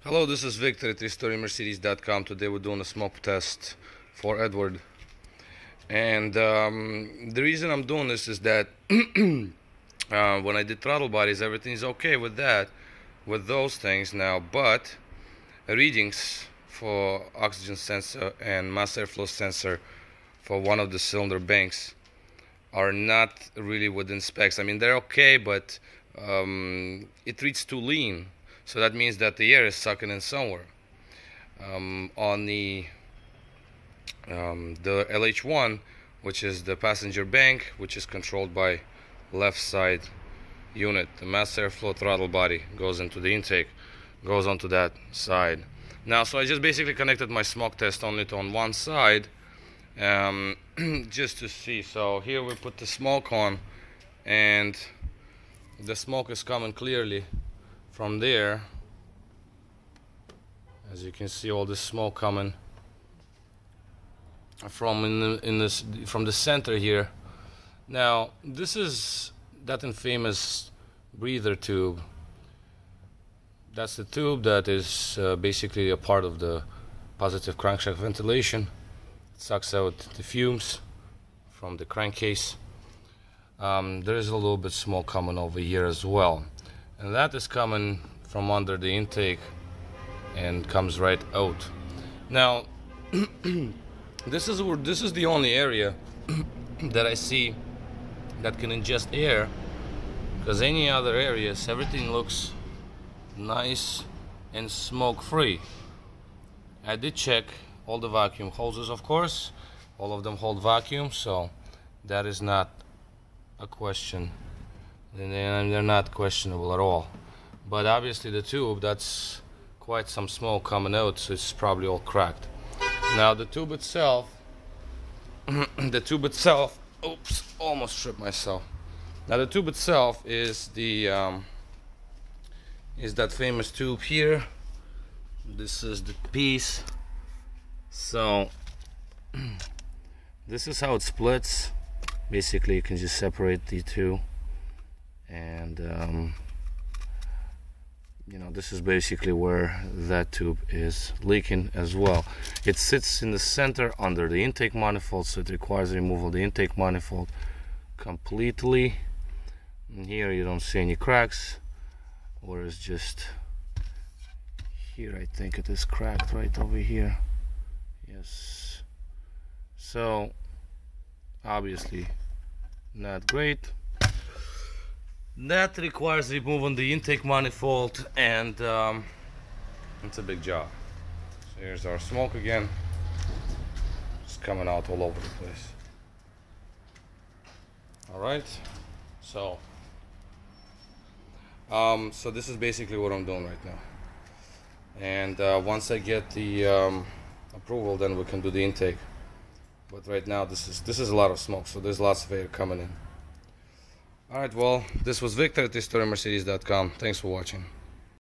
Hello, this is Victor at RestoringMercedes.com. Today we're doing a smoke test for Edward. And the reason I'm doing this is that when I did throttle bodies, everything's okay with that, with those things now, but readings for oxygen sensor and mass airflow sensor for one of the cylinder banks are not really within specs. I mean, they're okay, but it reads too lean. So that means that the air is sucking in somewhere. On the LH1, which is the passenger bank, which is controlled by left side unit, the mass airflow throttle body goes into the intake, goes onto that side. Now, so I just basically connected my smoke test only to on one side, just to see. So here we put the smoke on, and the smoke is coming clearly from there. As you can see, all this smoke coming from from the center here. Now, this is that infamous breather tube. That's the tube that is basically a part of the positive crankshaft ventilation. It sucks out the fumes from the crankcase. There is a little bit smoke coming over here as well, and that is coming from under the intake and comes right out. Now, this is the only area that I see that can ingest air, because any other areas, everything looks nice and smoke free. I did check all the vacuum hoses, of course. All of them hold vacuum, so that is not a question, and they're not questionable at all. But obviously the tube, that's quite some smoke coming out, so it's probably all cracked. Now the tube itself, oops, almost tripped myself. Now the tube itself is the is that famous tube here. This is the piece. So this is how it splits. Basically, you can just separate the two, and you know, this is basically where that tube is leaking as well. It sits in the center under the intake manifold, so it requires removal of the intake manifold completely. And here you don't see any cracks, whereas just here I think it is cracked right over here. Yes. So obviously not great. That requires removing the intake manifold, and it's a big job. So here's our smoke again, just coming out all over the place. All right, so so this is basically what I'm doing right now, and once I get the approval, then we can do the intake. But right now this is a lot of smoke, so there's lots of air coming in. Alright, well, this was Victor at RestoringMercedes.com. Thanks for watching.